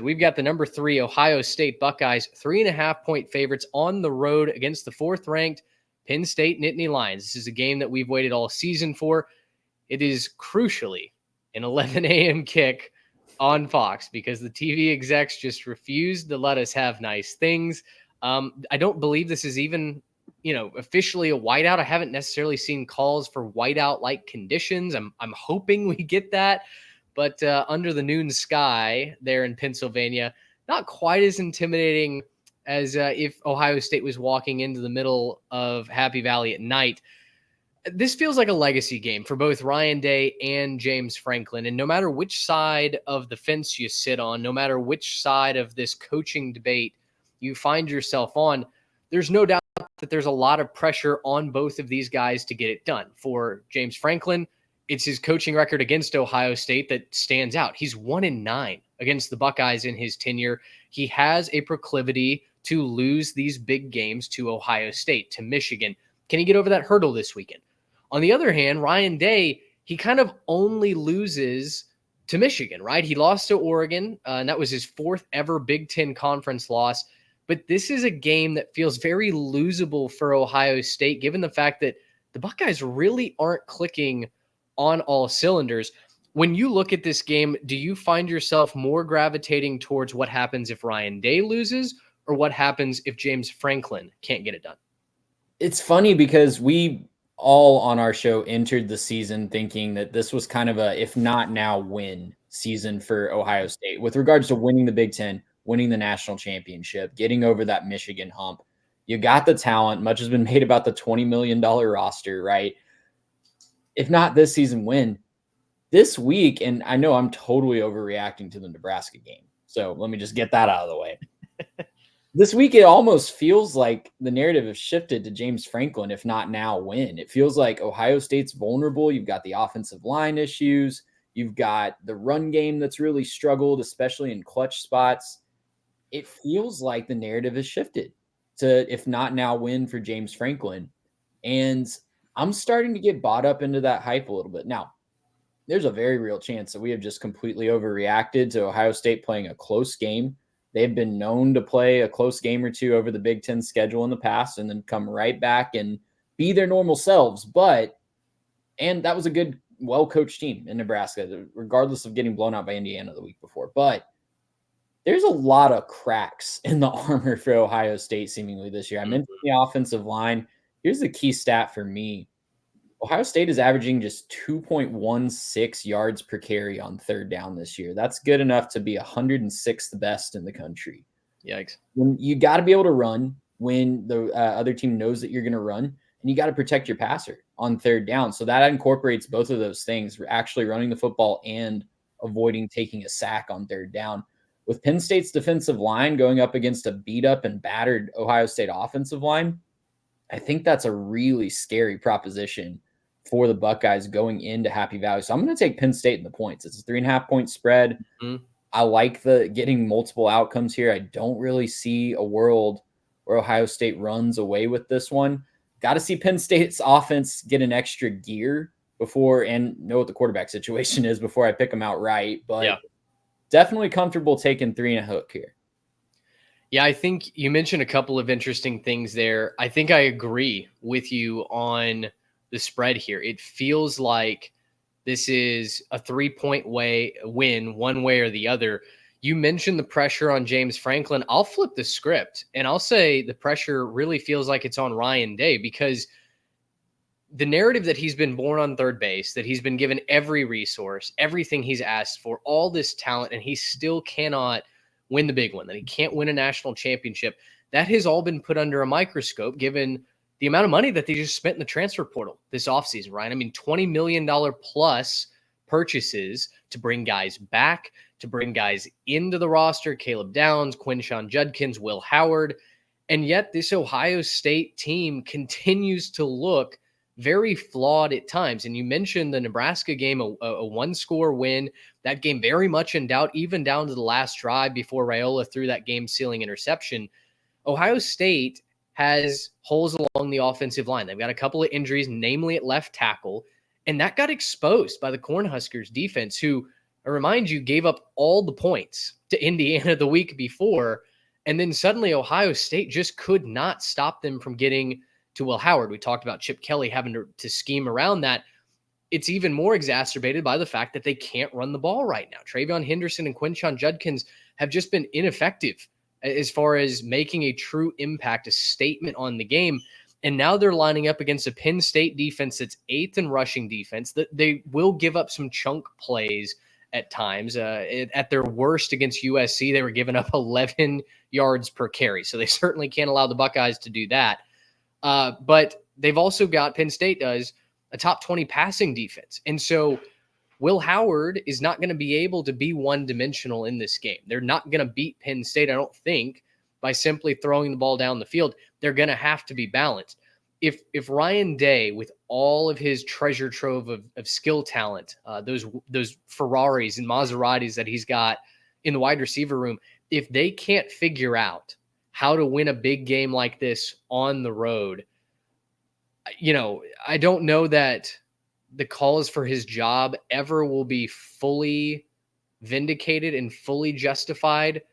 We've got the number 3 Ohio State Buckeyes, 3.5-point favorites on the road against the 4th-ranked Penn State Nittany Lions. This is a game that we've waited all season for. It is crucially an 11 a.m. kick on Fox because the TV execs just refused to let us have nice things. I don't believe this is even, officially a whiteout. I haven't necessarily seen calls for whiteout-like conditions. I'm hoping we get that. But under the noon sky there in Pennsylvania, not quite as intimidating as if Ohio State was walking into the middle of Happy Valley at night. This feels like a legacy game for both Ryan Day and James Franklin. And no matter which side of the fence you sit on, no matter which side of this coaching debate you find yourself on, there's no doubt that there's a lot of pressure on both of these guys to get it done. For James Franklin, it's his coaching record against Ohio State that stands out. He's 1-9 against the Buckeyes in his tenure. He has a proclivity to lose these big games to Ohio State, to Michigan. Can he get over that hurdle this weekend? On the other hand, Ryan Day, he kind of only loses to Michigan, right? He lost to Oregon, and that was his 4th ever Big Ten conference loss. But this is a game that feels very losable for Ohio State, given the fact that the Buckeyes really aren't clicking on all cylinders. When you look at this game, do you find yourself more gravitating towards what happens if Ryan Day loses or what happens if James Franklin can't get it done? It's funny because we all on our show entered the season thinking that this was kind of a, if not now, win season for Ohio State with regards to winning the Big Ten, winning the national championship, getting over that Michigan hump. You got the talent. Much has been made about the $20 million roster, right? If not this season, win this week. And I know I'm totally overreacting to the Nebraska game, so let me just get that out of the way. This week, it almost feels like the narrative has shifted to James Franklin, if not now, win. It feels like Ohio State's vulnerable. You've got the offensive line issues. You've got the run game that's really struggled, especially in clutch spots. It feels like the narrative has shifted to, if not now, win for James Franklin. And I'm starting to get bought up into that hype a little bit. Now, there's a very real chance that we have just completely overreacted to Ohio State playing a close game. They've been known to play a close game or two over the Big Ten schedule in the past and then come right back and be their normal selves. And that was a good, well-coached team in Nebraska, regardless of getting blown out by Indiana the week before. But there's a lot of cracks in the armor for Ohio State seemingly this year. I mentioned the offensive line. Here's the key stat for me. Ohio State is averaging just 2.16 yards per carry on third down this year. That's good enough to be 106th best in the country. Yikes. When you got to be able to run when the other team knows that you're going to run, and you got to protect your passer on third down. So that incorporates both of those things, actually running the football and avoiding taking a sack on third down. With Penn State's defensive line going up against a beat-up and battered Ohio State offensive line, I think that's a really scary proposition for the Buckeyes going into Happy Valley. So I'm going to take Penn State in the points. It's a 3.5-point spread. Mm-hmm. I like the getting multiple outcomes here. I don't really see a world where Ohio State runs away with this one. Got to see Penn State's offense get an extra gear before and know what the quarterback situation is before I pick them outright. But definitely comfortable taking 3.5 here. Yeah, I think you mentioned a couple of interesting things there. I think I agree with you on the spread here. It feels like this is a 3-point win one way or the other. You mentioned the pressure on James Franklin. I'll flip the script and I'll say the pressure really feels like it's on Ryan Day, because the narrative that he's been born on third base, that he's been given every resource, everything he's asked for, all this talent, and he still cannot win the big one, that he can't win a national championship, that has all been put under a microscope given the amount of money that they just spent in the transfer portal this offseason, right? I mean, $20 million plus purchases to bring guys back, to bring guys into the roster, Caleb Downs, Quinshon Judkins, Will Howard. And yet this Ohio State team continues to look very flawed at times. And you mentioned the Nebraska game, a one-score win. That game very much in doubt, even down to the last drive before Raiola threw that game-sealing interception. Ohio State has holes along the offensive line. They've got a couple of injuries, namely at left tackle, and that got exposed by the Cornhuskers defense, who I remind you, gave up all the points to Indiana the week before. And then suddenly Ohio State just could not stop them from getting to Will Howard. We talked about Chip Kelly having to scheme around that. It's even more exacerbated by the fact that they can't run the ball right now. Travion Henderson and Quinshon Judkins have just been ineffective as far as making a true impact, a statement on the game. And now they're lining up against a Penn State defense that's 8th in rushing defense. That they will give up some chunk plays at times. At their worst against USC, they were giving up 11 yards per carry. So they certainly can't allow the Buckeyes to do that. But they've also got, Penn State does, a top 20 passing defense. And so Will Howard is not going to be able to be one-dimensional in this game. They're not going to beat Penn State, I don't think, by simply throwing the ball down the field. They're going to have to be balanced. If Ryan Day, with all of his treasure trove of skill talent, those Ferraris and Maseratis that he's got in the wide receiver room, if they can't figure out how to win a big game like this on the road, I don't know that the cause for his job ever will be fully vindicated and fully justified.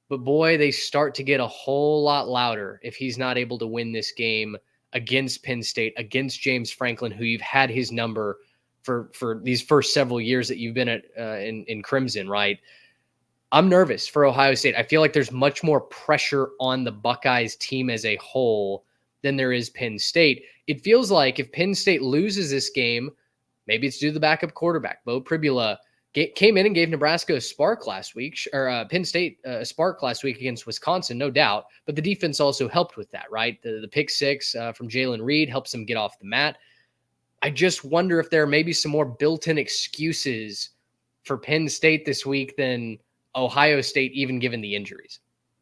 But boy, they start to get a whole lot louder if he's not able to win this game against Penn State, against James Franklin, who you've had his number for these first several years that you've been at in Crimson, right? I'm nervous for Ohio State. I feel like there's much more pressure on the Buckeyes team as a whole than there is Penn State. It feels like if Penn State loses this game, maybe it's due to the backup quarterback. Bo Pribula came in and gave Nebraska a spark last week, or Penn State a spark last week against Wisconsin, no doubt. But the defense also helped with that, right? The pick six from Jalen Reed helps them get off the mat. I just wonder if there are maybe some more built-in excuses for Penn State this week than Ohio State, even given the injuries.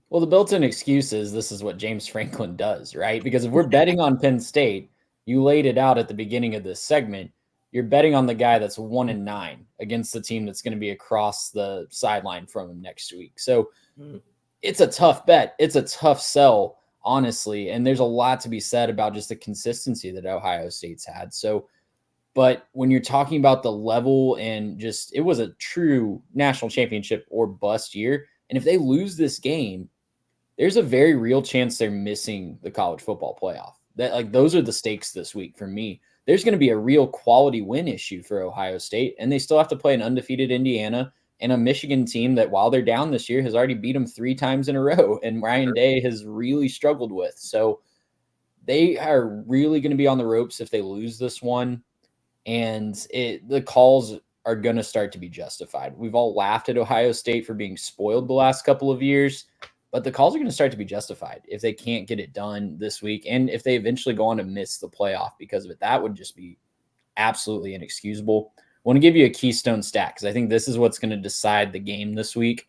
Well, the built-in excuse is this is what James Franklin does, right? Because if we're betting on Penn State, you laid it out at the beginning of this segment, you're betting on the guy that's 1-9 against the team that's going to be across the sideline from him next week. So it's a tough bet. It's a tough sell, honestly. And there's a lot to be said about just the consistency that Ohio State's had. So, but when you're talking about the level and just, it was a true national championship or bust year. And if they lose this game, there's a very real chance they're missing the college football playoff. Those are the stakes this week for me. There's going to be a real quality win issue for Ohio State, and they still have to play an undefeated Indiana and a Michigan team that, while they're down this year, has already beat them 3 times in a row, and Ryan Day has really struggled with. So they are really going to be on the ropes if they lose this one, and the calls are going to start to be justified. We've all laughed at Ohio State for being spoiled the last couple of years, but the calls are going to start to be justified if they can't get it done this week. And if they eventually go on to miss the playoff because of it, that would just be absolutely inexcusable. I want to give you a keystone stat because I think this is what's going to decide the game this week.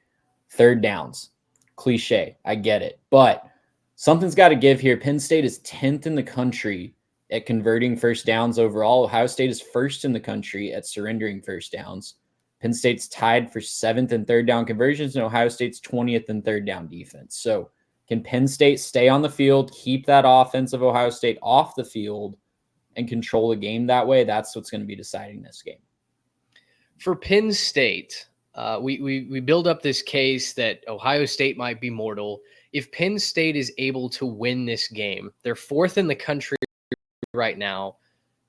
3rd downs. Cliche. I get it. But something's got to give here. Penn State is 10th in the country at converting first downs overall. Ohio State is 1st in the country at surrendering first downs. Penn State's tied for 7th in 3rd down conversions, and Ohio State's 20th in 3rd down defense. So can Penn State stay on the field, keep that offense of Ohio State off the field, and control the game that way? That's what's going to be deciding this game. For Penn State, we build up this case that Ohio State might be mortal. If Penn State is able to win this game, they're 4th in the country right now.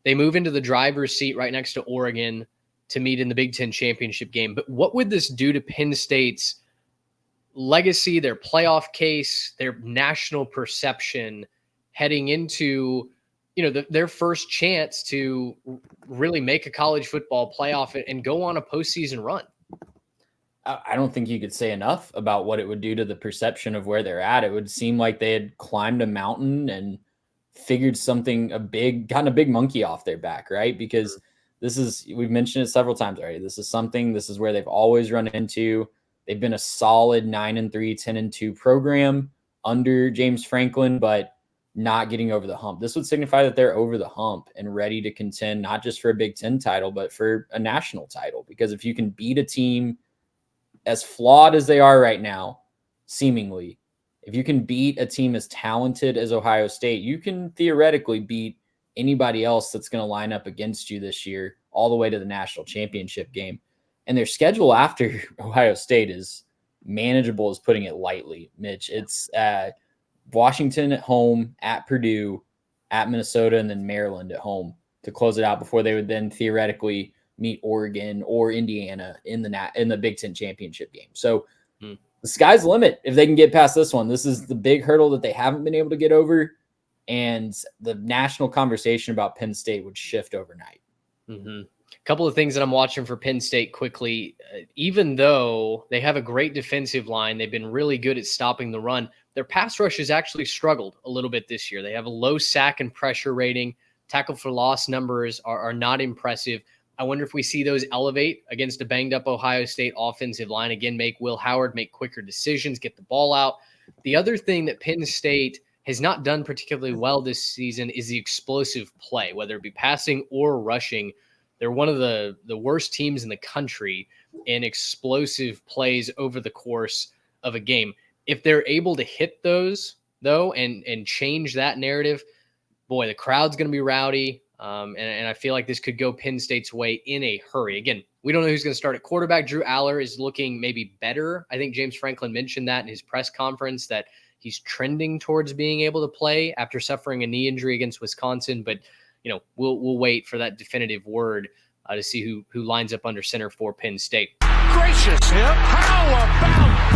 They move into the driver's seat right next to Oregon to meet in the Big Ten championship game. But what would this do to Penn State's legacy, their playoff case, their national perception heading into, their first chance to really make a college football playoff and go on a postseason run? I don't think you could say enough about what it would do to the perception of where they're at. It would seem like they had climbed a mountain and figured gotten a big monkey off their back, right? Because we've mentioned it several times already. This is where they've always run into. They've been a solid 9-3, 10-2 program under James Franklin, but not getting over the hump. This would signify that they're over the hump and ready to contend, not just for a Big Ten title, but for a national title. Because if you can beat a team as flawed as they are right now, seemingly, if you can beat a team as talented as Ohio State, you can theoretically beat anybody else that's going to line up against you this year all the way to the national championship game. And their schedule after Ohio State is manageable, is putting it lightly, Mitch. It's Washington at home, at Purdue, at Minnesota, and then Maryland at home to close it out before they would then theoretically meet Oregon or Indiana in the Big Ten championship game. So the sky's the limit if they can get past this one. This is the big hurdle that they haven't been able to get over, and the national conversation about Penn State would shift overnight. A couple of things that I'm watching for Penn State quickly. Even though they have a great defensive line, they've been really good at stopping the run. Their pass rush has actually struggled a little bit this year. They have a low sack and pressure rating. Tackle for loss numbers are not impressive. I wonder if we see those elevate against a banged-up Ohio State offensive line. Again, make Will Howard make quicker decisions, get the ball out. The other thing that Penn State has not done particularly well this season is the explosive play, whether it be passing or rushing. They're one of the worst teams in the country in explosive plays over the course of a game. If they're able to hit those, though, and change that narrative, boy, the crowd's going to be rowdy. And I feel like this could go Penn State's way in a hurry. Again, we don't know who's going to start at quarterback. Drew Aller is looking maybe better. I think James Franklin mentioned that in his press conference, that he's trending towards being able to play after suffering a knee injury against Wisconsin. But, we'll wait for that definitive word to see who lines up under center for Penn State. Gracious him. How about